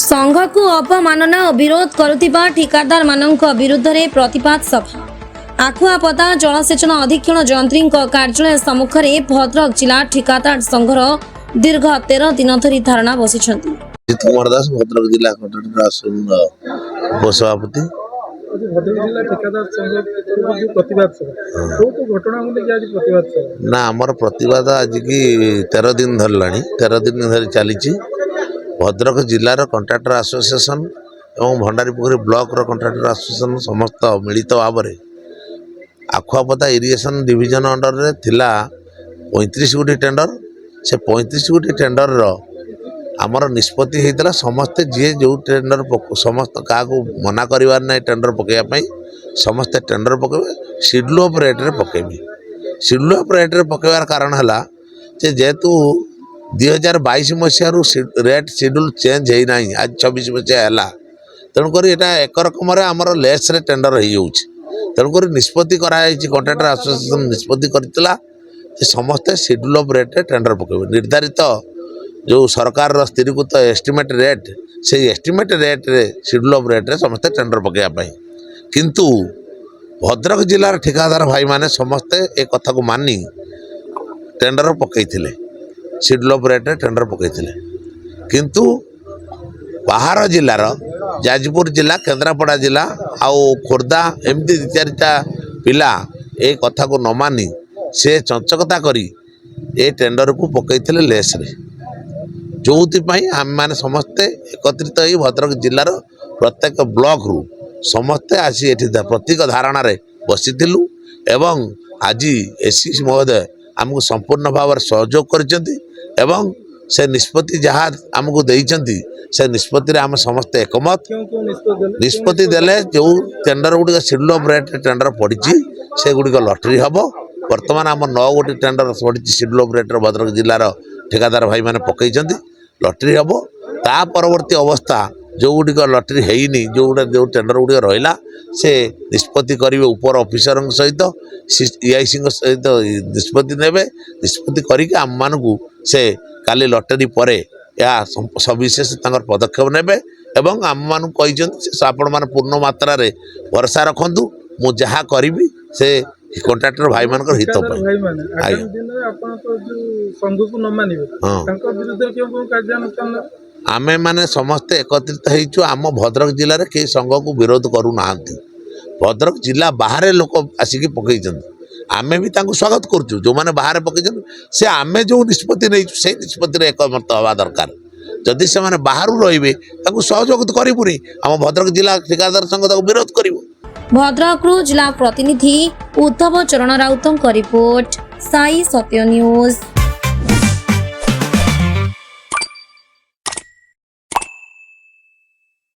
संघ को अपमानना और विरोध करुथिबा ठिकादार मानक विरुद्ध रे प्रतिवाद सभा आखुआपदा जलसेचन अधीक्षण जंत्री कार्यालय सम्मुख में भद्रक जिला ठिकादार संघर दीर्घ 13 दिन धरी धारणा बसिछंती। कुमार दास भद्रक जिला उपसभापति भद्रक जिला ठेकेदार संघ प्रतिवाद सभा तो घटना आज प्रतिवाद सभा ना आमर प्रतिवाद आज की 13 दिन धरलानी 13 दिन धरी चली भद्रक जिलार कंट्राक्टर एसोसिएशन और भंडारीपोखरी ब्लॉक कंट्राक्टर एसोसिएशन समस्त मिलित भाव में आखुआपदा इरिगेशन डिविजन अंडर रे थिला 35 गोटी टेंडर से 35 गोटी टेंडर आमर निष्पत्ति होता समस्ते जी जो टेंडर समस्त क्या मना कर टेंडर पकड़ापी समस्ते टेंडर पकड़े शेड्यूल ऑफ रेट रे पकड़े शेड्यूल ऑफ रेट रे पकड़ार कारण है जेहेतु 2022 मसीह रेट शेड्यूल चेंज होना आज 26 मसीहा है तेणुक एक रकम आमर लेस रे टेंडर हो तेणुक निष्पत्ति कराई कंट्राक्टर एसोसिएशन निष्पत्ति करथिला समस्ते शेड्यूल ऑफ रेट रे टेंडर पकड़े निर्धारित जो सरकार स्थिरीकृत एस्टिमेट रेट से एस्टिमेट रेट रे शेड्यूल ऑफ रेट रे समस्ते टेंडर पकड़ापी किंतु भद्रक जिलार ठिकादार भाई माने समस्ते एक कथा को मानी टेंडर पकई शेड्यूल ऑफ रेट रे टेंडर पकई किंतु बाहर जिलार जाजपुर जिला केन्द्रापड़ा जिला आउ खोर्धा एमती 2-4टा पिला ए कथा को न मानी से चंचकता करी ए टेंडर को पकई लेस रे जो आम मैंने समस्ते एकत्रित हो भद्रक जिलार प्रत्येक ब्लॉक रु समस्ते आसी एठी प्रत्येक धारणा रे बसिथिलु एवं आज एससी महोदय आमको संपूर्ण भाव सहयोग करचंती एवं से निष्पत्ति जहाँ आमको देइचंती से निष्पत्ति रे आम समस्ते एकमत निष्पत्ति देले जो टेंडर गुड़िक शेड्यूल ऑफ रेट टेंडर पड़ी से गुड़िक लटरी हम बर्तमान आम 9 गोटी टेंडर पड़ी शेड्यूल ऑफ रेट भद्रक जिलार ठेकेदार भाई मैंने पकई लटरी हम ता परवर्ती अवस्था जो गुड़िक लटरी हैनी जो टेंडर गुड़िक रहा से निष्पत्ति करेंगे ऊपर ऑफिसर सहित ईआईसी सहित निष्पत्ति ने निष्पत्ति करके आम मानू से काली लटरी पर यह सविशेष पदक्षेप ने एवं आम मान आपण मैंने पूर्ण मात्रा रे भरोसा रखु मु जहाँ करी से कंट्राक्टर भाई मान हित आमे माने समस्ते एकत्रित आम भद्रक जिले में कई संघ को विरोध करूना भद्रक जिला बाहर लोक आसिक पकई आमे भी स्वागत करुँ जो मैंने बाहर पकई से आमे जो निष्पत्ति नहीं से निष्पत्ति एकमत हवा दरकार जदि से माने बाहर रही सहयोग करूनी आम भद्रक जिला ठेकेदार संघ विरोध कर भद्रक जिला प्रतिनिधि उद्धव चरण राउतों रिपोर्ट साई सत्य न्यूज।